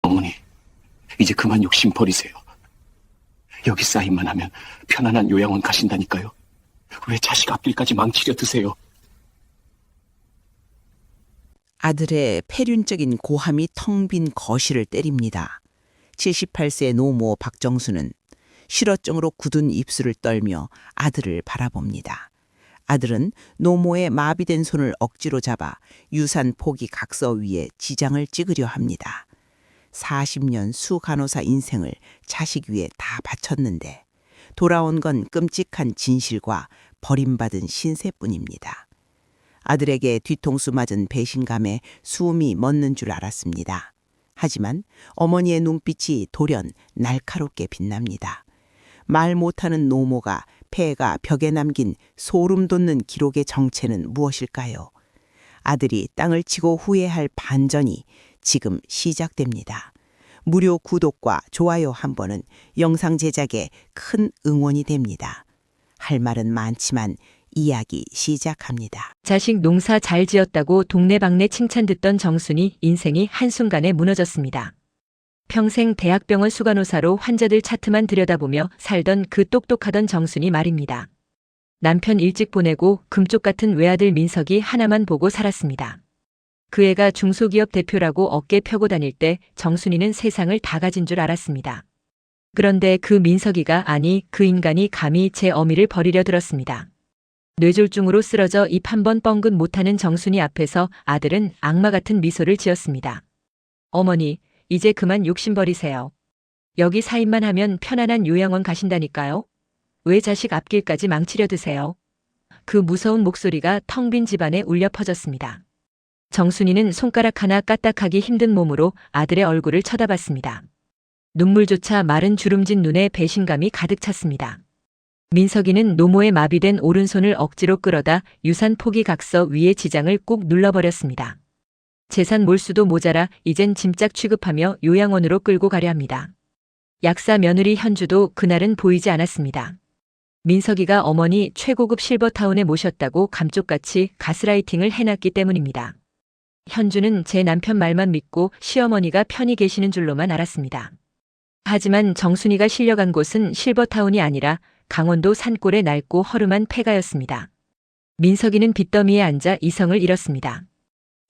어머니, 이제 그만 욕심 버리세요. 여기 사인만 하면 편안한 요양원 가신다니까요. 왜 자식 앞길까지 망치려 드세요? 아들의 폐륜적인 고함이 텅 빈 거실을 때립니다. 78세 노모 박정수는 실어증으로 굳은 입술을 떨며 아들을 바라봅니다. 아들은 노모의 마비된 손을 억지로 잡아 유산 포기 각서 위에 지장을 찍으려 합니다. 40년 수간호사 인생을 자식 위에 다 바쳤는데 돌아온 건 끔찍한 진실과 버림받은 신세뿐입니다. 아들에게 뒤통수 맞은 배신감에 숨이 멎는 줄 알았습니다. 하지만 어머니의 눈빛이 돌연 날카롭게 빛납니다. 말 못하는 노모가 폐가 벽에 남긴 소름 돋는 기록의 정체는 무엇일까요? 아들이 땅을 치고 후회할 반전이 지금 시작됩니다. 무료 구독과 좋아요 한 번은 영상 제작에 큰 응원이 됩니다. 할 말은 많지만 이야기 시작합니다. 자식 농사 잘 지었다고 동네방네 칭찬 듣던 정순이 인생이 한순간에 무너졌습니다. 평생 대학병원 수간호사로 환자들 차트만 들여다보며 살던 그 똑똑하던 정순이 말입니다. 남편 일찍 보내고 금쪽 같은 외아들 민석이 하나만 보고 살았습니다. 그 애가 중소기업 대표라고 어깨 펴고 다닐 때 정순이는 세상을 다 가진 줄 알았습니다. 그런데 그 민석이가 아니 그 인간이 감히 제 어미를 버리려 들었습니다. 뇌졸중으로 쓰러져 입 한 번 뻥긋 못하는 정순이 앞에서 아들은 악마 같은 미소를 지었습니다. 어머니, 이제 그만 욕심 버리세요. 여기 사인만 하면 편안한 요양원 가신다니까요. 왜 자식 앞길까지 망치려 드세요? 그 무서운 목소리가 텅 빈 집안에 울려 퍼졌습니다. 정순이는 손가락 하나 까딱하기 힘든 몸으로 아들의 얼굴을 쳐다봤습니다. 눈물조차 마른 주름진 눈에 배신감이 가득 찼습니다. 민석이는 노모의 마비된 오른손을 억지로 끌어다 유산 포기 각서 위에 지장을 꾹 눌러버렸습니다. 재산 몰수도 모자라 이젠 짐짝 취급하며 요양원으로 끌고 가려 합니다. 약사 며느리 현주도 그날은 보이지 않았습니다. 민석이가 어머니 최고급 실버타운에 모셨다고 감쪽같이 가스라이팅을 해놨기 때문입니다. 현주는 제 남편 말만 믿고 시어머니가 편히 계시는 줄로만 알았습니다. 하지만 정순이가 실려간 곳은 실버타운이 아니라 강원도 산골의 낡고 허름한 폐가였습니다. 민석이는 빚더미에 앉아 이성을 잃었습니다.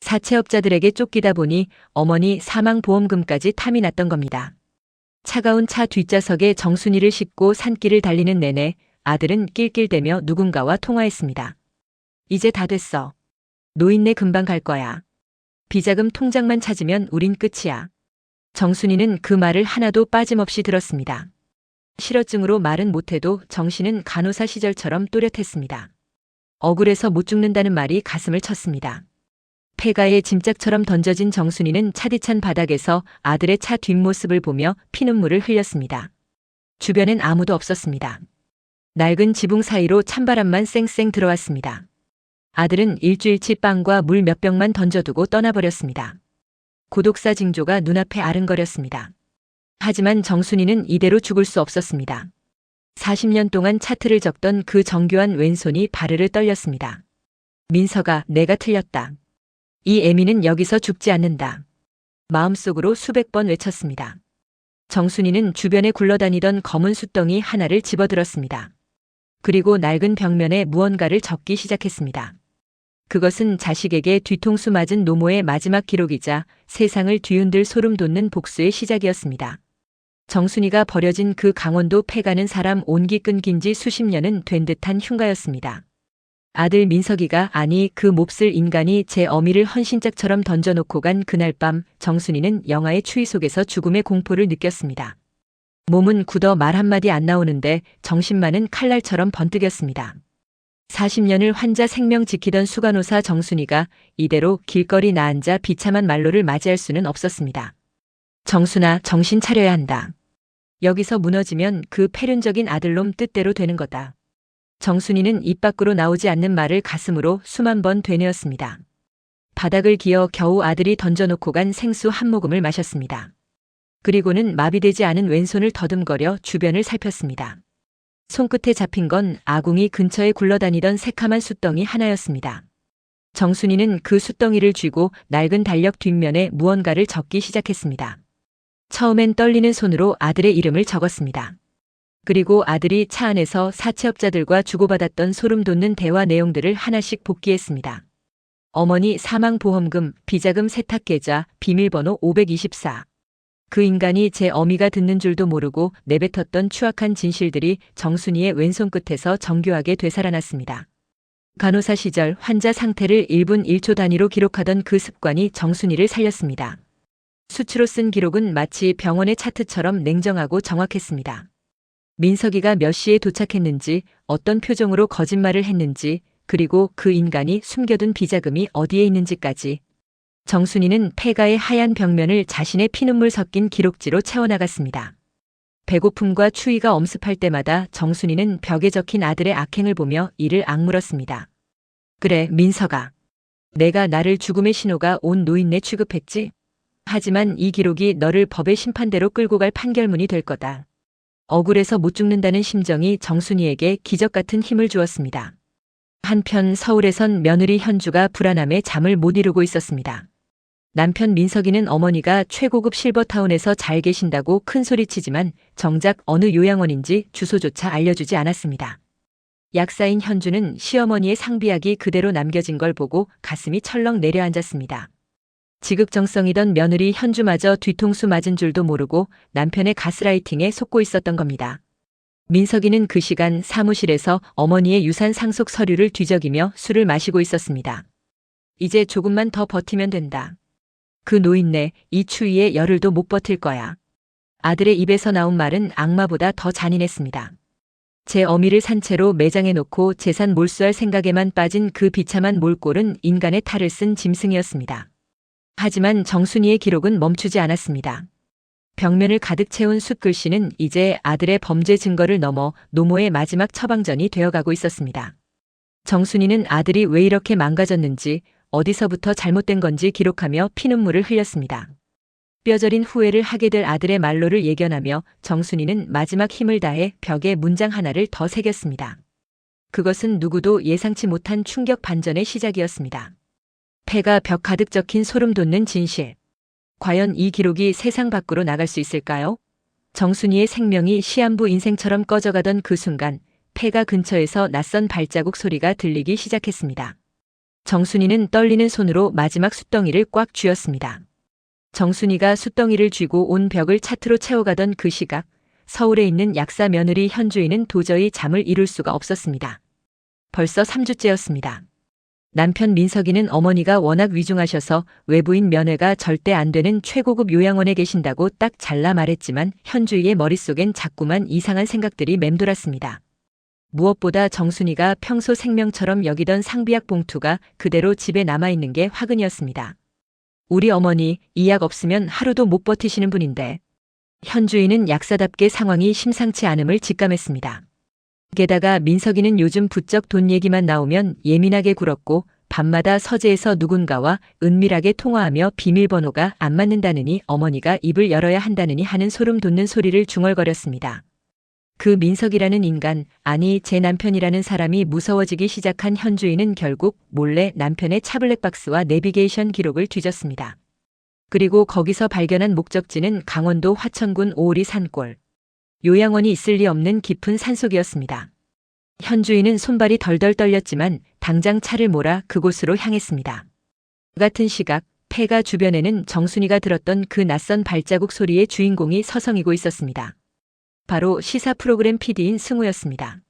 사채업자들에게 쫓기다 보니 어머니 사망보험금까지 탐이 났던 겁니다. 차가운 차 뒷좌석에 정순이를 싣고 산길을 달리는 내내 아들은 낄낄대며 누군가와 통화했습니다. 이제 다 됐어. 노인네 금방 갈 거야. 비자금 통장만 찾으면 우린 끝이야. 정순이는 그 말을 하나도 빠짐없이 들었습니다. 실어증으로 말은 못해도 정신은 간호사 시절처럼 또렷했습니다. 억울해서 못 죽는다는 말이 가슴을 쳤습니다. 폐가에 짐짝처럼 던져진 정순이는 차디찬 바닥에서 아들의 차 뒷모습을 보며 피눈물을 흘렸습니다. 주변엔 아무도 없었습니다. 낡은 지붕 사이로 찬바람만 쌩쌩 들어왔습니다. 아들은 일주일치 빵과 물 몇 병만 던져두고 떠나버렸습니다. 고독사 징조가 눈앞에 아른거렸습니다. 하지만 정순이는 이대로 죽을 수 없었습니다. 40년 동안 차트를 적던 그 정교한 왼손이 바르르 떨렸습니다. 민석아, 내가 틀렸다. 이 애미는 여기서 죽지 않는다. 마음속으로 수백 번 외쳤습니다. 정순이는 주변에 굴러다니던 검은 숫덩이 하나를 집어들었습니다. 그리고 낡은 벽면에 무언가를 적기 시작했습니다. 그것은 자식에게 뒤통수 맞은 노모의 마지막 기록이자 세상을 뒤흔들 소름 돋는 복수의 시작이었습니다. 정순이가 버려진 그 강원도 폐가는 사람 온기 끊긴 지 수십 년은 된 듯한 흉가였습니다. 아들 민석이가 아니 그 몹쓸 인간이 제 어미를 헌신짝처럼 던져놓고 간 그날 밤 정순이는 영화의 추위 속에서 죽음의 공포를 느꼈습니다. 몸은 굳어 말 한마디 안 나오는데 정신만은 칼날처럼 번뜩였습니다. 40년을 환자 생명 지키던 수간호사 정순이가 이대로 길거리 나앉아 비참한 말로를 맞이할 수는 없었습니다. 정순아, 정신 차려야 한다. 여기서 무너지면 그 폐륜적인 아들놈 뜻대로 되는 거다. 정순이는 입 밖으로 나오지 않는 말을 가슴으로 수만 번 되뇌었습니다. 바닥을 기어 겨우 아들이 던져놓고 간 생수 한 모금을 마셨습니다. 그리고는 마비되지 않은 왼손을 더듬거려 주변을 살폈습니다. 손끝에 잡힌 건 아궁이 근처에 굴러다니던 새카만 숫덩이 하나였습니다. 정순이는 그 숫덩이를 쥐고 낡은 달력 뒷면에 무언가를 적기 시작했습니다. 처음엔 떨리는 손으로 아들의 이름을 적었습니다. 그리고 아들이 차 안에서 사채업자들과 주고받았던 소름 돋는 대화 내용들을 하나씩 복기했습니다. 어머니 사망보험금, 비자금 세탁계좌, 비밀번호 524. 그 인간이 제 어미가 듣는 줄도 모르고 내뱉었던 추악한 진실들이 정순이의 왼손 끝에서 정교하게 되살아났습니다. 간호사 시절 환자 상태를 1분 1초 단위로 기록하던 그 습관이 정순이를 살렸습니다. 수치로 쓴 기록은 마치 병원의 차트처럼 냉정하고 정확했습니다. 민석이가 몇 시에 도착했는지, 어떤 표정으로 거짓말을 했는지, 그리고 그 인간이 숨겨둔 비자금이 어디에 있는지까지. 정순이는 폐가의 하얀 벽면을 자신의 피눈물 섞인 기록지로 채워나갔습니다. 배고픔과 추위가 엄습할 때마다 정순이는 벽에 적힌 아들의 악행을 보며 이를 악물었습니다. 그래, 민석아. 내가 나를 죽음의 신호가 온 노인네 취급했지? 하지만 이 기록이 너를 법의 심판대로 끌고 갈 판결문이 될 거다. 억울해서 못 죽는다는 심정이 정순이에게 기적 같은 힘을 주었습니다. 한편 서울에선 며느리 현주가 불안함에 잠을 못 이루고 있었습니다. 남편 민석이는 어머니가 최고급 실버타운에서 잘 계신다고 큰소리치지만 정작 어느 요양원인지 주소조차 알려주지 않았습니다. 약사인 현주는 시어머니의 상비약이 그대로 남겨진 걸 보고 가슴이 철렁 내려앉았습니다. 지극정성이던 며느리 현주마저 뒤통수 맞은 줄도 모르고 남편의 가스라이팅에 속고 있었던 겁니다. 민석이는 그 시간 사무실에서 어머니의 유산 상속 서류를 뒤적이며 술을 마시고 있었습니다. 이제 조금만 더 버티면 된다. 그 노인네 이 추위에 열흘도 못 버틸 거야. 아들의 입에서 나온 말은 악마보다 더 잔인했습니다. 제 어미를 산채로 매장해 놓고 재산 몰수할 생각에만 빠진 그 비참한 몰골은 인간의 탈을 쓴 짐승이었습니다. 하지만 정순이의 기록은 멈추지 않았습니다. 벽면을 가득 채운 숫글씨는 이제 아들의 범죄 증거를 넘어 노모의 마지막 처방전이 되어가고 있었습니다. 정순이는 아들이 왜 이렇게 망가졌는지, 어디서부터 잘못된 건지 기록하며 피눈물을 흘렸습니다. 뼈저린 후회를 하게 될 아들의 말로를 예견하며 정순이는 마지막 힘을 다해 벽에 문장 하나를 더 새겼습니다. 그것은 누구도 예상치 못한 충격 반전의 시작이었습니다. 폐가 벽 가득 적힌 소름 돋는 진실. 과연 이 기록이 세상 밖으로 나갈 수 있을까요? 정순이의 생명이 시한부 인생처럼 꺼져가던 그 순간 폐가 근처에서 낯선 발자국 소리가 들리기 시작했습니다. 정순이는 떨리는 손으로 마지막 숫덩이를 꽉 쥐었습니다. 정순이가 숫덩이를 쥐고 온 벽을 차트로 채워가던 그 시각, 서울에 있는 약사 며느리 현주인은 도저히 잠을 이룰 수가 없었습니다. 벌써 3주째였습니다. 남편 민석이는 어머니가 워낙 위중하셔서 외부인 면회가 절대 안 되는 최고급 요양원에 계신다고 딱 잘라 말했지만 현주이의 머릿속엔 자꾸만 이상한 생각들이 맴돌았습니다. 무엇보다 정순이가 평소 생명처럼 여기던 상비약 봉투가 그대로 집에 남아있는 게 화근이었습니다. 우리 어머니 이 약 없으면 하루도 못 버티시는 분인데. 현주인은 약사답게 상황이 심상치 않음을 직감했습니다. 게다가 민석이는 요즘 부쩍 돈 얘기만 나오면 예민하게 굴었고 밤마다 서재에서 누군가와 은밀하게 통화하며 비밀번호가 안 맞는다느니 어머니가 입을 열어야 한다느니 하는 소름 돋는 소리를 중얼거렸습니다. 그 민석이라는 인간, 아니 제 남편이라는 사람이 무서워지기 시작한 현주인은 결국 몰래 남편의 타블렛 박스와 내비게이션 기록을 뒤졌습니다. 그리고 거기서 발견한 목적지는 강원도 화천군 오오리 산골. 요양원이 있을 리 없는 깊은 산속이었습니다. 현주인은 손발이 덜덜 떨렸지만 당장 차를 몰아 그곳으로 향했습니다. 같은 시각 폐가 주변에는 정순이가 들었던 그 낯선 발자국 소리의 주인공이 서성이고 있었습니다. 바로 시사 프로그램 PD인 승우였습니다.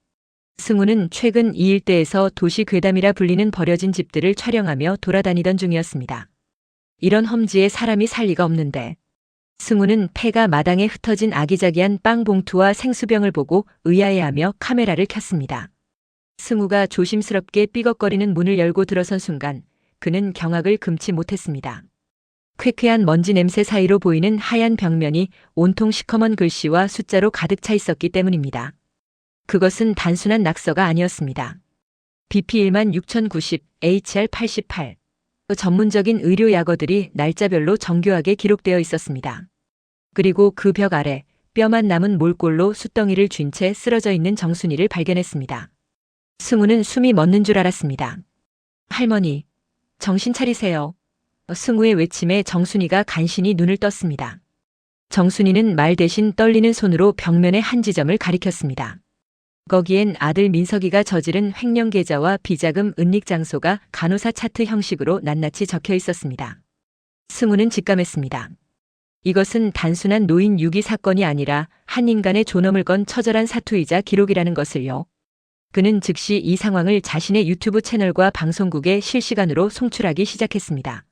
승우는 최근 이 일대에서 도시 괴담이라 불리는 버려진 집들을 촬영하며 돌아다니던 중이었습니다. 이런 험지에 사람이 살 리가 없는데. 승우는 폐가 마당에 흩어진 아기자기한 빵 봉투와 생수병을 보고 의아해하며 카메라를 켰습니다. 승우가 조심스럽게 삐걱거리는 문을 열고 들어선 순간 그는 경악을 금치 못했습니다. 쾌쾌한 먼지 냄새 사이로 보이는 하얀 벽면이 온통 시커먼 글씨와 숫자로 가득 차 있었기 때문입니다. 그것은 단순한 낙서가 아니었습니다. BP 16090, HR 88. 전문적인 의료 약어들이 날짜별로 정교하게 기록되어 있었습니다. 그리고 그 벽 아래 뼈만 남은 몰골로 숫덩이를 쥔 채 쓰러져 있는 정순이를 발견했습니다. 승우는 숨이 멎는 줄 알았습니다. 할머니, 정신 차리세요. 승우의 외침에 정순이가 간신히 눈을 떴습니다. 정순이는 말 대신 떨리는 손으로 벽면의 한 지점을 가리켰습니다. 거기엔 아들 민석이가 저지른 횡령 계좌와 비자금 은닉 장소가 간호사 차트 형식으로 낱낱이 적혀 있었습니다. 승우는 직감했습니다. 이것은 단순한 노인 유기 사건이 아니라 한 인간의 존엄을 건 처절한 사투이자 기록이라는 것을요. 그는 즉시 이 상황을 자신의 유튜브 채널과 방송국에 실시간으로 송출하기 시작했습니다.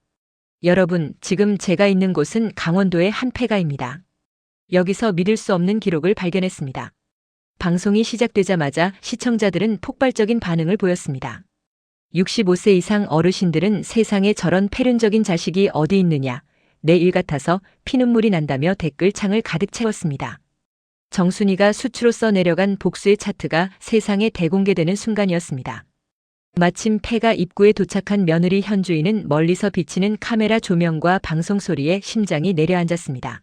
여러분, 지금 제가 있는 곳은 강원도의 한 폐가입니다. 여기서 믿을 수 없는 기록을 발견했습니다. 방송이 시작되자마자 시청자들은 폭발적인 반응을 보였습니다. 65세 이상 어르신들은 세상에 저런 폐륜적인 자식이 어디 있느냐, 내 일 같아서 피눈물이 난다며 댓글창을 가득 채웠습니다. 정순이가 수치로 써내려간 복수의 차트가 세상에 대공개되는 순간이었습니다. 마침 폐가 입구에 도착한 며느리 현주인은 멀리서 비치는 카메라 조명과 방송 소리에 심장이 내려앉았습니다.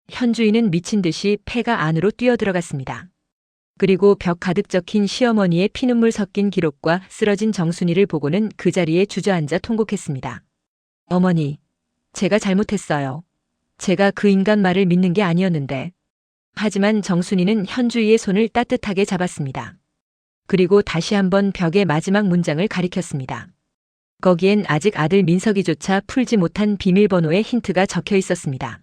현주인은 미친 듯이 폐가 안으로 뛰어들어갔습니다. 그리고 벽 가득 적힌 시어머니의 피눈물 섞인 기록과 쓰러진 정순이를 보고는 그 자리에 주저앉아 통곡했습니다. 어머니, 제가 잘못했어요. 제가 그 인간 말을 믿는 게 아니었는데. 하지만 정순이는 현주이의 손을 따뜻하게 잡았습니다. 그리고 다시 한번 벽의 마지막 문장을 가리켰습니다. 거기엔 아직 아들 민석이조차 풀지 못한 비밀번호의 힌트가 적혀 있었습니다.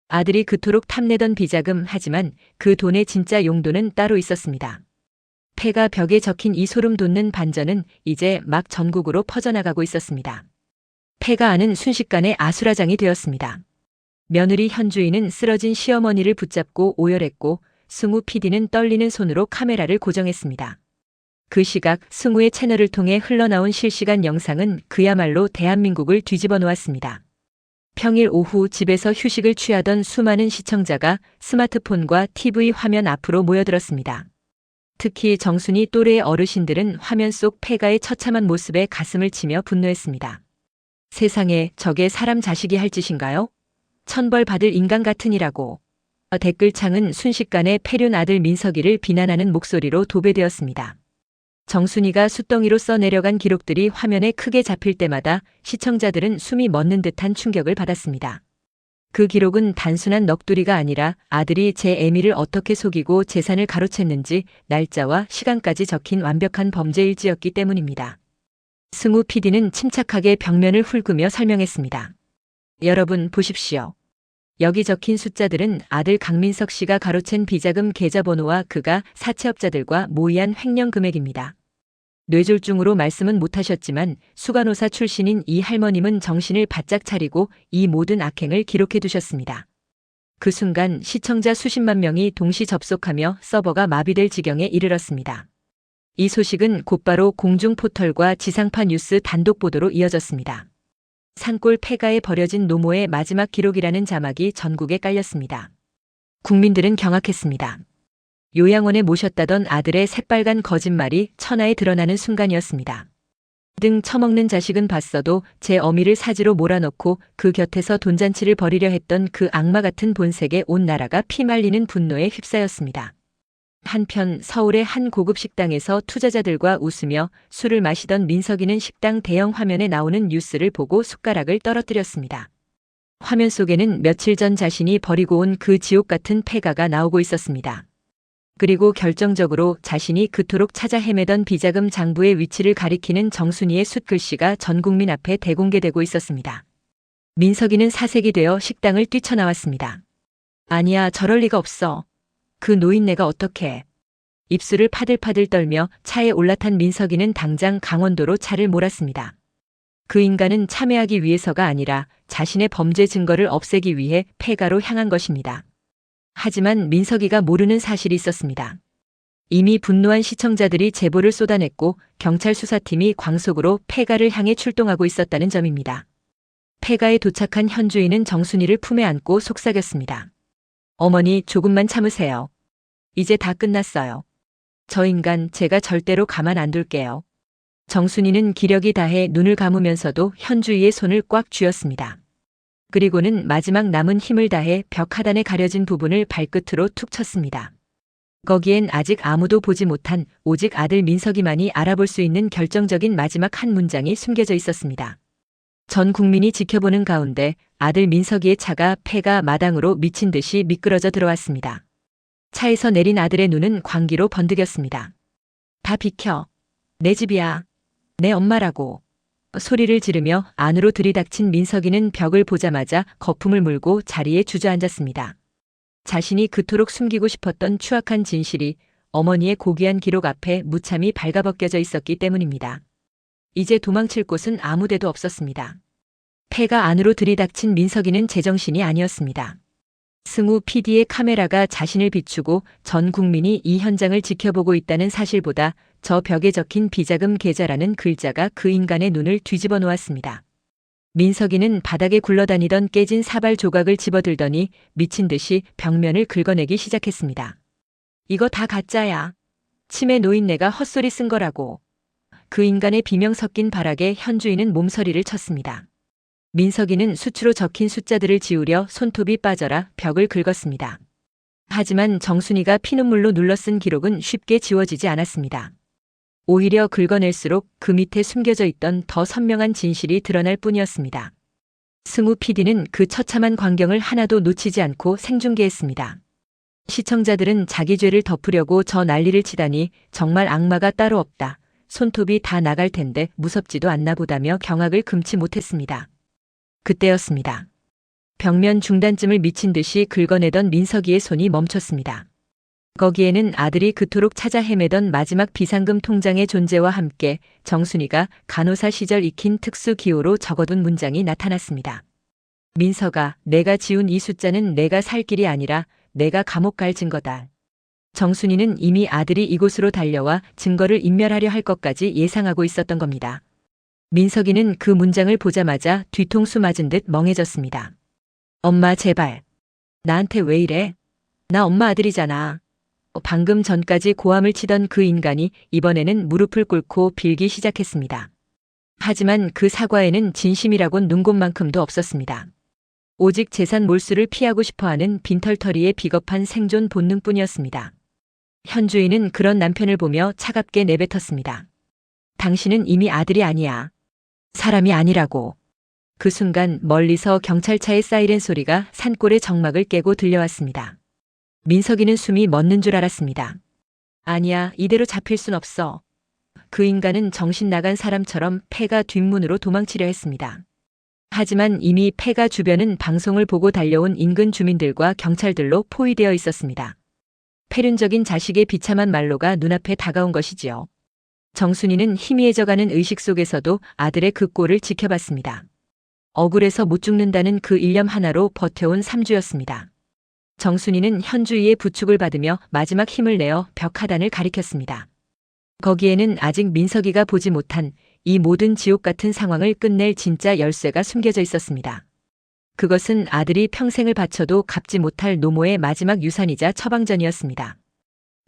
아들이 그토록 탐내던 비자금, 하지만 그 돈의 진짜 용도는 따로 있었습니다. 폐가 벽에 적힌 이 소름 돋는 반전은 이제 막 전국으로 퍼져나가고 있었습니다. 폐가 안은 순식간에 아수라장이 되었습니다. 며느리 현주인은 쓰러진 시어머니를 붙잡고 오열했고 승우 PD는 떨리는 손으로 카메라를 고정했습니다. 그 시각 승우의 채널을 통해 흘러나온 실시간 영상은 그야말로 대한민국을 뒤집어 놓았습니다. 평일 오후 집에서 휴식을 취하던 수많은 시청자가 스마트폰과 TV 화면 앞으로 모여들었습니다. 특히 정순이 또래의 어르신들은 화면 속 폐가의 처참한 모습에 가슴을 치며 분노했습니다. 세상에, 저게 사람 자식이 할 짓인가요? 천벌받을 인간 같으니라고. 댓글창은 순식간에 폐륜 아들 민석이를 비난하는 목소리로 도배되었습니다. 정순이가 숫덩이로 써내려간 기록들이 화면에 크게 잡힐 때마다 시청자들은 숨이 멎는 듯한 충격을 받았습니다. 그 기록은 단순한 넋두리가 아니라 아들이 제 애미를 어떻게 속이고 재산을 가로챘는지 날짜와 시간까지 적힌 완벽한 범죄 일지였기 때문입니다. 승우 PD는 침착하게 벽면을 훑으며 설명했습니다. 여러분 보십시오. 여기 적힌 숫자들은 아들 강민석 씨가 가로챈 비자금 계좌번호와 그가 사채업자들과 모의한 횡령 금액입니다. 뇌졸중으로 말씀은 못하셨지만 수간호사 출신인 이 할머님은 정신을 바짝 차리고 이 모든 악행을 기록해 두셨습니다. 그 순간 시청자 수십만 명이 동시 접속하며 서버가 마비될 지경에 이르렀습니다. 이 소식은 곧바로 공중포털과 지상파 뉴스 단독 보도로 이어졌습니다. 산골 폐가에 버려진 노모의 마지막 기록이라는 자막이 전국에 깔렸습니다. 국민들은 경악했습니다. 요양원에 모셨다던 아들의 새빨간 거짓말이 천하에 드러나는 순간이었습니다. 등 처먹는 자식은 봤어도 제 어미를 사지로 몰아넣고 그 곁에서 돈잔치를 벌이려 했던 그 악마 같은 본색에 온 나라가 피말리는 분노에 휩싸였습니다. 한편 서울의 한 고급 식당에서 투자자들과 웃으며 술을 마시던 민석이는 식당 대형 화면에 나오는 뉴스를 보고 숟가락을 떨어뜨렸습니다. 화면 속에는 며칠 전 자신이 버리고 온 그 지옥 같은 폐가가 나오고 있었습니다. 그리고 결정적으로 자신이 그토록 찾아 헤매던 비자금 장부의 위치를 가리키는 정순이의 숫글씨가 전 국민 앞에 대공개되고 있었습니다. 민석이는 사색이 되어 식당을 뛰쳐나왔습니다. 아니야, 저럴 리가 없어. 그 노인네가 어떻게. 입술을 파들파들 떨며 차에 올라탄 민석이는 당장 강원도로 차를 몰았습니다. 그 인간은 참회하기 위해서가 아니라 자신의 범죄 증거를 없애기 위해 폐가로 향한 것입니다. 하지만 민석이가 모르는 사실이 있었습니다. 이미 분노한 시청자들이 제보를 쏟아냈고 경찰 수사팀이 광속으로 폐가를 향해 출동하고 있었다는 점입니다. 폐가에 도착한 현주인은 정순이를 품에 안고 속삭였습니다. 어머니, 조금만 참으세요. 이제 다 끝났어요. 저 인간 제가 절대로 가만 안 둘게요. 정순이는 기력이 다해 눈을 감으면서도 현주이의 손을 꽉 쥐었습니다. 그리고는 마지막 남은 힘을 다해 벽 하단에 가려진 부분을 발끝으로 툭 쳤습니다. 거기엔 아직 아무도 보지 못한 오직 아들 민석이만이 알아볼 수 있는 결정적인 마지막 한 문장이 숨겨져 있었습니다. 전 국민이 지켜보는 가운데 아들 민석이의 차가 폐가 마당으로 미친 듯이 미끄러져 들어왔습니다. 차에서 내린 아들의 눈은 광기로 번득였습니다. 다 비켜. 내 집이야. 내 엄마라고. 소리를 지르며 안으로 들이닥친 민석이는 벽을 보자마자 거품을 물고 자리에 주저앉았습니다. 자신이 그토록 숨기고 싶었던 추악한 진실이 어머니의 고귀한 기록 앞에 무참히 발가벗겨져 있었기 때문입니다. 이제 도망칠 곳은 아무 데도 없었습니다. 폐가 안으로 들이닥친 민석이는 제정신이 아니었습니다. 승우 PD의 카메라가 자신을 비추고 전 국민이 이 현장을 지켜보고 있다는 사실보다 저 벽에 적힌 비자금 계좌라는 글자가 그 인간의 눈을 뒤집어 놓았습니다. 민석이는 바닥에 굴러다니던 깨진 사발 조각을 집어들더니 미친 듯이 벽면을 긁어내기 시작했습니다. 이거 다 가짜야. 치매 노인네가 헛소리 쓴 거라고. 그 인간의 비명 섞인 발악에 현주인은 몸서리를 쳤습니다. 민석이는 수치로 적힌 숫자들을 지우려 손톱이 빠져라 벽을 긁었습니다. 하지만 정순이가 피눈물로 눌러쓴 기록은 쉽게 지워지지 않았습니다. 오히려 긁어낼수록 그 밑에 숨겨져 있던 더 선명한 진실이 드러날 뿐이었습니다. 승우 PD는 그 처참한 광경을 하나도 놓치지 않고 생중계했습니다. 시청자들은 자기 죄를 덮으려고 저 난리를 치다니 정말 악마가 따로 없다. 손톱이 다 나갈 텐데 무섭지도 않나 보다며 경악을 금치 못했습니다. 그때였습니다. 벽면 중단쯤을 미친 듯이 긁어내던 민석이의 손이 멈췄습니다. 거기에는 아들이 그토록 찾아 헤매던 마지막 비상금 통장의 존재와 함께 정순이가 간호사 시절 익힌 특수 기호로 적어둔 문장이 나타났습니다. 민석아, 내가 지운 이 숫자는 내가 살 길이 아니라 내가 감옥 갈 증거다. 정순이는 이미 아들이 이곳으로 달려와 증거를 인멸하려 할 것까지 예상하고 있었던 겁니다. 민석이는 그 문장을 보자마자 뒤통수 맞은 듯 멍해졌습니다. 엄마 제발. 나한테 왜 이래? 나 엄마 아들이잖아. 방금 전까지 고함을 치던 그 인간이 이번에는 무릎을 꿇고 빌기 시작했습니다. 하지만 그 사과에는 진심이라곤 눈곱만큼도 없었습니다. 오직 재산 몰수를 피하고 싶어하는 빈털터리의 비겁한 생존 본능뿐이었습니다. 현주인은 그런 남편을 보며 차갑게 내뱉었습니다. 당신은 이미 아들이 아니야. 사람이 아니라고. 그 순간 멀리서 경찰차의 사이렌 소리가 산골의 정막을 깨고 들려왔습니다. 민석이는 숨이 멎는 줄 알았습니다. 아니야, 이대로 잡힐 순 없어. 그 인간은 정신 나간 사람처럼 폐가 뒷문으로 도망치려 했습니다. 하지만 이미 폐가 주변은 방송을 보고 달려온 인근 주민들과 경찰들로 포위되어 있었습니다. 폐륜적인 자식의 비참한 말로가 눈앞에 다가온 것이지요. 정순이는 희미해져가는 의식 속에서도 아들의 그 꼴을 지켜봤습니다. 억울해서 못 죽는다는 그 일념 하나로 버텨온 3주였습니다. 정순이는 현주의의 부축을 받으며 마지막 힘을 내어 벽 하단을 가리켰습니다. 거기에는 아직 민석이가 보지 못한 이 모든 지옥 같은 상황을 끝낼 진짜 열쇠가 숨겨져 있었습니다. 그것은 아들이 평생을 바쳐도 갚지 못할 노모의 마지막 유산이자 처방전이었습니다.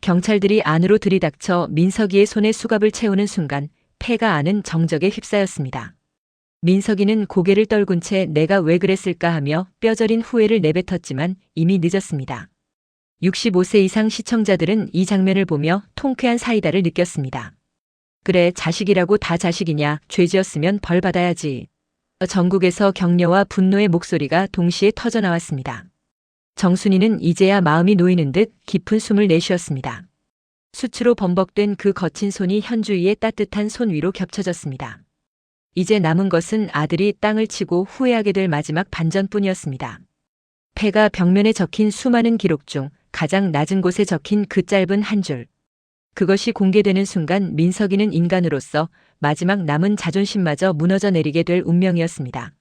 경찰들이 안으로 들이닥쳐 민석이의 손에 수갑을 채우는 순간 폐가 아는 정적에 휩싸였습니다. 민석이는 고개를 떨군 채 내가 왜 그랬을까 하며 뼈저린 후회를 내뱉었지만 이미 늦었습니다. 65세 이상 시청자들은 이 장면을 보며 통쾌한 사이다를 느꼈습니다. 그래, 자식이라고 다 자식이냐, 죄지었으면 벌 받아야지. 전국에서 격려와 분노의 목소리가 동시에 터져나왔습니다. 정순이는 이제야 마음이 놓이는 듯 깊은 숨을 내쉬었습니다. 수치로 범벅된 그 거친 손이 현주이의 따뜻한 손 위로 겹쳐졌습니다. 이제 남은 것은 아들이 땅을 치고 후회하게 될 마지막 반전뿐이었습니다. 폐가 벽면에 적힌 수많은 기록 중 가장 낮은 곳에 적힌 그 짧은 한 줄. 그것이 공개되는 순간 민석이는 인간으로서 마지막 남은 자존심마저 무너져 내리게 될 운명이었습니다.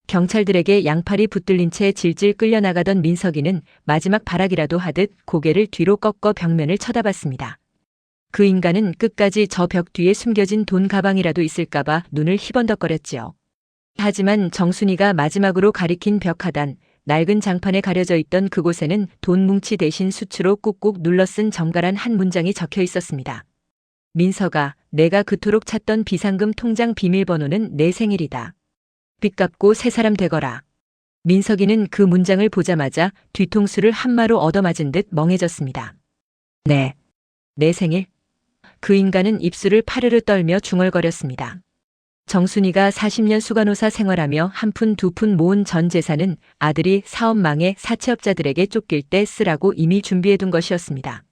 경찰들에게 양팔이 붙들린 채 질질 끌려나가던 민석이는 마지막 발악이라도 하듯 고개를 뒤로 꺾어 벽면을 쳐다봤습니다. 그 인간은 끝까지 저 벽 뒤에 숨겨진 돈 가방이라도 있을까봐 눈을 희번덕거렸지요. 하지만 정순이가 마지막으로 가리킨 벽 하단, 낡은 장판에 가려져 있던 그곳에는 돈 뭉치 대신 수치로 꾹꾹 눌러 쓴 정갈한 한 문장이 적혀 있었습니다. 민석아, 내가 그토록 찾던 비상금 통장 비밀번호는 내 생일이다. 빚 갚고 새 사람 되거라. 민석이는 그 문장을 보자마자 뒤통수를 한마로 얻어맞은 듯 멍해졌습니다. 네. 내 생일? 그 인간은 입술을 파르르 떨며 중얼거렸습니다. 정순이가 40년 수간호사 생활하며 한 푼 두 푼 모은 전 재산은 아들이 사업 망해 사채업자들에게 쫓길 때 쓰라고 이미 준비해둔 것이었습니다.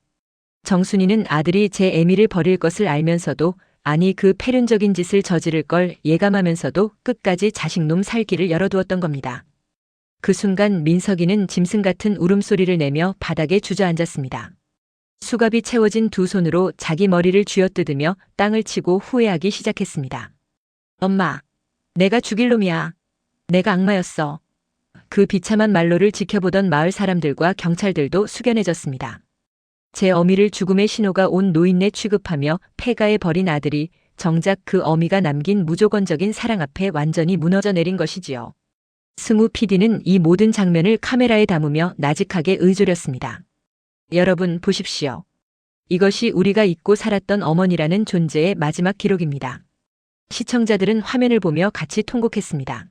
정순이는 아들이 제 애미를 버릴 것을 알면서도 아니 그 패륜적인 짓을 저지를 걸 예감하면서도 끝까지 자식놈 살 길을 열어두었던 겁니다. 그 순간 민석이는 짐승 같은 울음소리를 내며 바닥에 주저앉았습니다. 수갑이 채워진 두 손으로 자기 머리를 쥐어뜯으며 땅을 치고 후회하기 시작했습니다. 엄마, 내가 죽일 놈이야. 내가 악마였어. 그 비참한 말로를 지켜보던 마을 사람들과 경찰들도 숙연해졌습니다. 제 어미를 죽음의 신호가 온 노인네 취급하며 폐가에 버린 아들이 정작 그 어미가 남긴 무조건적인 사랑 앞에 완전히 무너져 내린 것이지요. 승우 PD는 이 모든 장면을 카메라에 담으며 나직하게 의조렸습니다. 여러분 보십시오. 이것이 우리가 잊고 살았던 어머니라는 존재의 마지막 기록입니다. 시청자들은 화면을 보며 같이 통곡했습니다.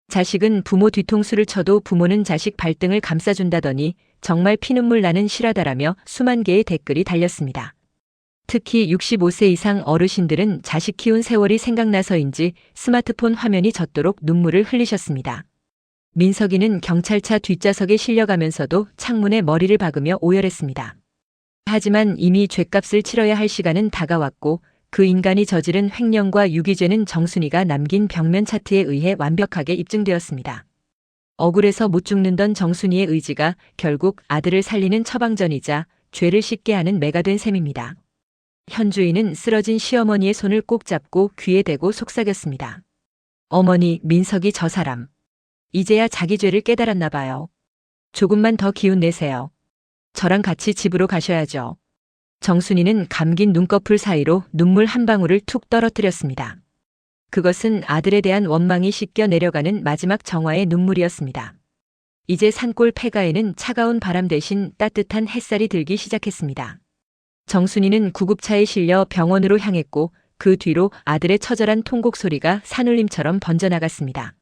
자식은 부모 뒤통수를 쳐도 부모는 자식 발등을 감싸준다더니 정말 피눈물 나는 실화다라며 수만 개의 댓글이 달렸습니다. 특히 65세 이상 어르신들은 자식 키운 세월이 생각나서인지 스마트폰 화면이 젖도록 눈물을 흘리셨습니다. 민석이는 경찰차 뒷좌석에 실려가면서도 창문에 머리를 박으며 오열했습니다. 하지만 이미 죗값을 치러야 할 시간은 다가왔고 그 인간이 저지른 횡령과 유기죄는 정순이가 남긴 벽면 차트에 의해 완벽하게 입증되었습니다. 억울해서 못 죽는던 정순이의 의지가 결국 아들을 살리는 처방전이자 죄를 씻게 하는 매가 된 셈입니다. 현주인은 쓰러진 시어머니의 손을 꼭 잡고 귀에 대고 속삭였습니다. 어머니, 민석이 저 사람. 이제야 자기 죄를 깨달았나 봐요. 조금만 더 기운 내세요. 저랑 같이 집으로 가셔야죠. 정순이는 감긴 눈꺼풀 사이로 눈물 한 방울을 툭 떨어뜨렸습니다. 그것은 아들에 대한 원망이 씻겨 내려가는 마지막 정화의 눈물이었습니다. 이제 산골 폐가에는 차가운 바람 대신 따뜻한 햇살이 들기 시작했습니다. 정순이는 구급차에 실려 병원으로 향했고 그 뒤로 아들의 처절한 통곡 소리가 산울림처럼 번져나갔습니다.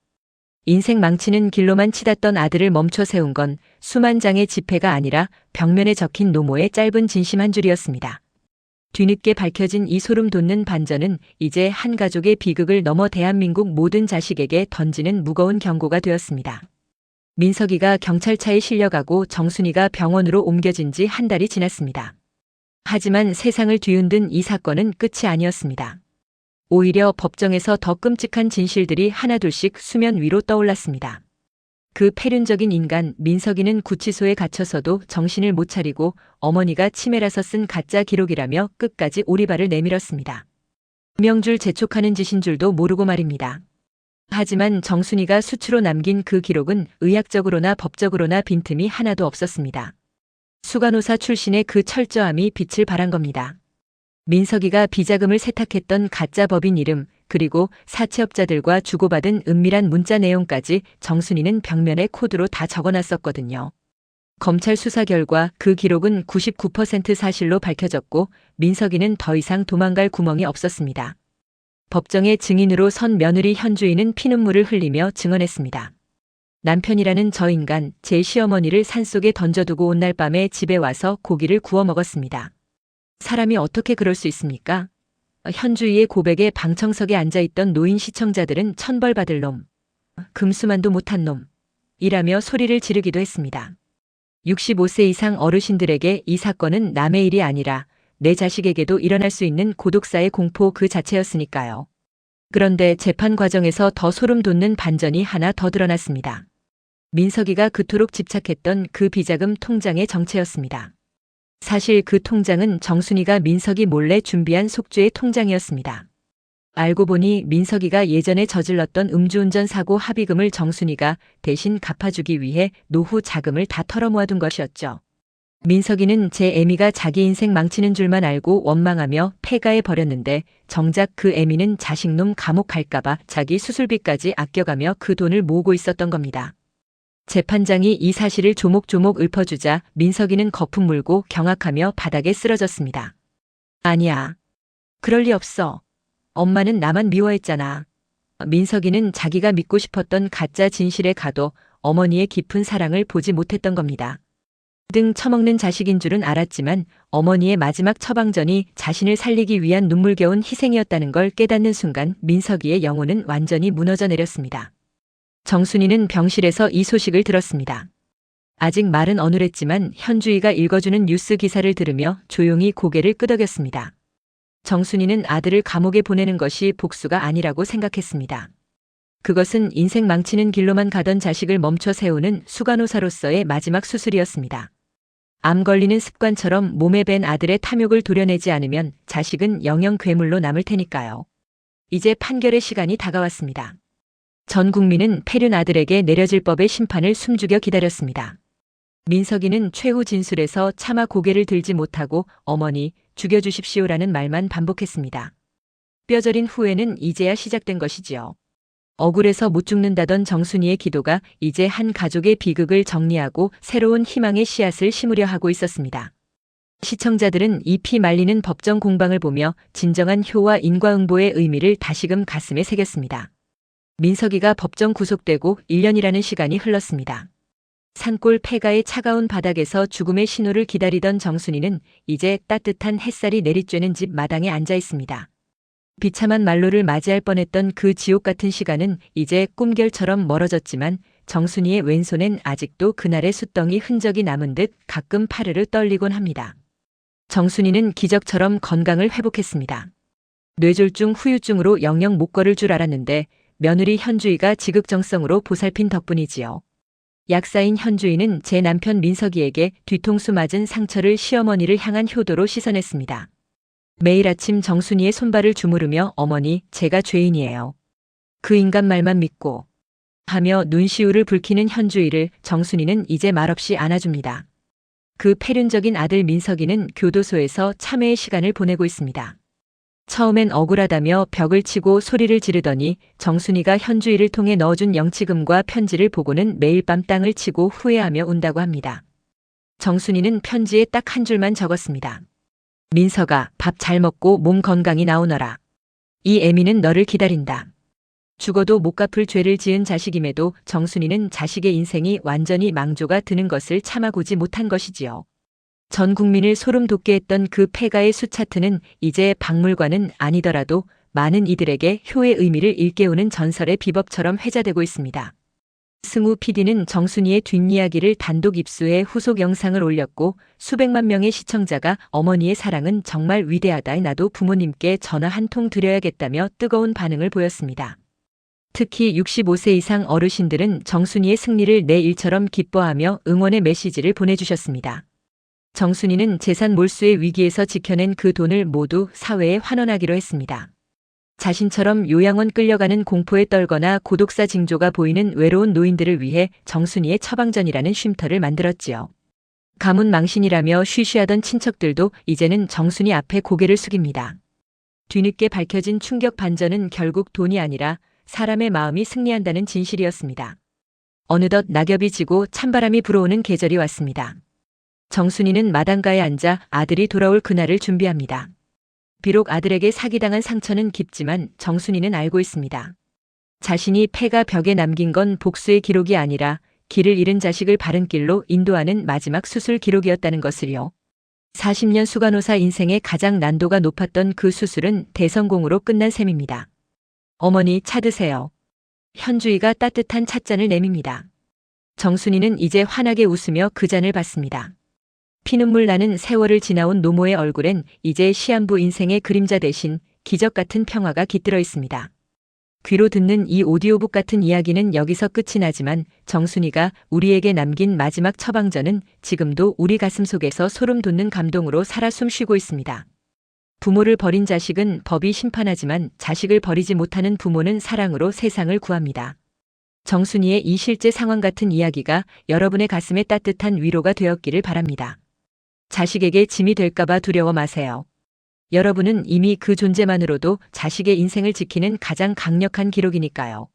인생 망치는 길로만 치닫던 아들을 멈춰 세운 건 수만 장의 지폐가 아니라 벽면에 적힌 노모의 짧은 진심 한 줄이었습니다. 뒤늦게 밝혀진 이 소름 돋는 반전은 이제 한 가족의 비극을 넘어 대한민국 모든 자식에게 던지는 무거운 경고가 되었습니다. 민석이가 경찰차에 실려가고 정순이가 병원으로 옮겨진 지 한 달이 지났습니다. 하지만 세상을 뒤흔든 이 사건은 끝이 아니었습니다. 오히려 법정에서 더 끔찍한 진실들이 하나둘씩 수면 위로 떠올랐습니다. 그 패륜적인 인간 민석이는 구치소에 갇혀서도 정신을 못 차리고 어머니가 치매라서 쓴 가짜 기록이라며 끝까지 오리발을 내밀었습니다. 명줄 재촉하는 짓인 줄도 모르고 말입니다. 하지만 정순이가 수치로 남긴 그 기록은 의학적으로나 법적으로나 빈틈이 하나도 없었습니다. 수간호사 출신의 그 철저함이 빛을 발한 겁니다. 민석이가 비자금을 세탁했던 가짜 법인 이름 그리고 사채업자들과 주고받은 은밀한 문자 내용까지 정순이는 벽면에 코드로 다 적어놨었거든요. 검찰 수사 결과 그 기록은 99% 사실로 밝혀졌고 민석이는 더 이상 도망갈 구멍이 없었습니다. 법정의 증인으로 선 며느리 현주인은 피눈물을 흘리며 증언했습니다. 남편이라는 저 인간 제 시어머니를 산속에 던져두고 온 날 밤에 집에 와서 고기를 구워 먹었습니다. 사람이 어떻게 그럴 수 있습니까? 현주이의 고백에 방청석에 앉아있던 노인 시청자들은 천벌받을 놈, 금수만도 못한 놈, 이라며 소리를 지르기도 했습니다. 65세 이상 어르신들에게 이 사건은 남의 일이 아니라 내 자식에게도 일어날 수 있는 고독사의 공포 그 자체였으니까요. 그런데 재판 과정에서 더 소름 돋는 반전이 하나 더 드러났습니다. 민석이가 그토록 집착했던 그 비자금 통장의 정체였습니다. 사실 그 통장은 정순이가 민석이 몰래 준비한 속죄의 통장이었습니다. 알고 보니 민석이가 예전에 저질렀던 음주운전 사고 합의금을 정순이가 대신 갚아주기 위해 노후 자금을 다 털어모아둔 것이었죠. 민석이는 제 애미가 자기 인생 망치는 줄만 알고 원망하며 폐가에 버렸는데 정작 그 애미는 자식놈 감옥 갈까봐 자기 수술비까지 아껴가며 그 돈을 모으고 있었던 겁니다. 재판장이 이 사실을 조목조목 읊어주자 민석이는 거품 물고 경악하며 바닥에 쓰러졌습니다. 아니야. 그럴 리 없어. 엄마는 나만 미워했잖아. 민석이는 자기가 믿고 싶었던 가짜 진실에 가도 어머니의 깊은 사랑을 보지 못했던 겁니다. 등 처먹는 자식인 줄은 알았지만 어머니의 마지막 처방전이 자신을 살리기 위한 눈물겨운 희생이었다는 걸 깨닫는 순간 민석이의 영혼은 완전히 무너져 내렸습니다. 정순이는 병실에서 이 소식을 들었습니다. 아직 말은 어눌했지만 현주이가 읽어주는 뉴스 기사를 들으며 조용히 고개를 끄덕였습니다. 정순이는 아들을 감옥에 보내는 것이 복수가 아니라고 생각했습니다. 그것은 인생 망치는 길로만 가던 자식을 멈춰 세우는 수간호사로서의 마지막 수술이었습니다. 암 걸리는 습관처럼 몸에 밴 아들의 탐욕을 도려내지 않으면 자식은 영영 괴물로 남을 테니까요. 이제 판결의 시간이 다가왔습니다. 전 국민은 폐륜 아들에게 내려질 법의 심판을 숨죽여 기다렸습니다. 민석이는 최후 진술에서 차마 고개를 들지 못하고 어머니, 죽여주십시오라는 말만 반복했습니다. 뼈저린 후회는 이제야 시작된 것이지요. 억울해서 못 죽는다던 정순이의 기도가 이제 한 가족의 비극을 정리하고 새로운 희망의 씨앗을 심으려 하고 있었습니다. 시청자들은 이 피 말리는 법정 공방을 보며 진정한 효와 인과응보의 의미를 다시금 가슴에 새겼습니다. 민석이가 법정 구속되고 1년이라는 시간이 흘렀습니다. 산골 폐가의 차가운 바닥에서 죽음의 신호를 기다리던 정순이는 이제 따뜻한 햇살이 내리쬐는 집 마당에 앉아 있습니다. 비참한 말로를 맞이할 뻔했던 그 지옥 같은 시간은 이제 꿈결처럼 멀어졌지만 정순이의 왼손엔 아직도 그날의 숫덩이 흔적이 남은 듯 가끔 파르르 떨리곤 합니다. 정순이는 기적처럼 건강을 회복했습니다. 뇌졸중 후유증으로 영영 못 걸을 줄 알았는데 며느리 현주이가 지극정성으로 보살핀 덕분이지요. 약사인 현주이는 제 남편 민석이에게 뒤통수 맞은 상처를 시어머니를 향한 효도로 씻어냈습니다. 매일 아침 정순이의 손발을 주무르며 어머니, 제가 죄인이에요. 그 인간 말만 믿고 하며 눈시울을 붉히는 현주이를 정순이는 이제 말없이 안아줍니다. 그 폐륜적인 아들 민석이는 교도소에서 참회의 시간을 보내고 있습니다. 처음엔 억울하다며 벽을 치고 소리를 지르더니 정순이가 현주이를 통해 넣어준 영치금과 편지를 보고는 매일 밤 땅을 치고 후회하며 운다고 합니다. 정순이는 편지에 딱 한 줄만 적었습니다. 민석아, 밥 잘 먹고 몸 건강히 나오너라. 이 애미는 너를 기다린다. 죽어도 못 갚을 죄를 지은 자식임에도 정순이는 자식의 인생이 완전히 망조가 드는 것을 참아보지 못한 것이지요. 전 국민을 소름 돋게 했던 그 폐가의 수차트는 이제 박물관은 아니더라도 많은 이들에게 효의 의미를 일깨우는 전설의 비법처럼 회자되고 있습니다. 승우 PD는 정순이의 뒷이야기를 단독 입수해 후속 영상을 올렸고 수백만 명의 시청자가 어머니의 사랑은 정말 위대하다. 나도 부모님께 전화 한 통 드려야겠다며 뜨거운 반응을 보였습니다. 특히 65세 이상 어르신들은 정순이의 승리를 내 일처럼 기뻐하며 응원의 메시지를 보내주셨습니다. 정순이는 재산 몰수의 위기에서 지켜낸 그 돈을 모두 사회에 환원하기로 했습니다. 자신처럼 요양원 끌려가는 공포에 떨거나 고독사 징조가 보이는 외로운 노인들을 위해 정순이의 처방전이라는 쉼터를 만들었지요. 가문 망신이라며 쉬쉬하던 친척들도 이제는 정순이 앞에 고개를 숙입니다. 뒤늦게 밝혀진 충격 반전은 결국 돈이 아니라 사람의 마음이 승리한다는 진실이었습니다. 어느덧 낙엽이 지고 찬바람이 불어오는 계절이 왔습니다. 정순이는 마당가에 앉아 아들이 돌아올 그날을 준비합니다. 비록 아들에게 사기당한 상처는 깊지만 정순이는 알고 있습니다. 자신이 폐가 벽에 남긴 건 복수의 기록이 아니라 길을 잃은 자식을 바른 길로 인도하는 마지막 수술 기록이었다는 것을요. 40년 수간호사 인생의 가장 난도가 높았던 그 수술은 대성공으로 끝난 셈입니다. 어머니, 차 드세요. 현주이가 따뜻한 찻잔을 내밉니다. 정순이는 이제 환하게 웃으며 그 잔을 받습니다. 피눈물 나는 세월을 지나온 노모의 얼굴엔 이제 시한부 인생의 그림자 대신 기적 같은 평화가 깃들어 있습니다. 귀로 듣는 이 오디오북 같은 이야기는 여기서 끝이 나지만 정순이가 우리에게 남긴 마지막 처방전은 지금도 우리 가슴 속에서 소름 돋는 감동으로 살아 숨쉬고 있습니다. 부모를 버린 자식은 법이 심판하지만 자식을 버리지 못하는 부모는 사랑으로 세상을 구합니다. 정순이의 이 실제 상황 같은 이야기가 여러분의 가슴에 따뜻한 위로가 되었기를 바랍니다. 자식에게 짐이 될까봐 두려워 마세요. 여러분은 이미 그 존재만으로도 자식의 인생을 지키는 가장 강력한 기록이니까요.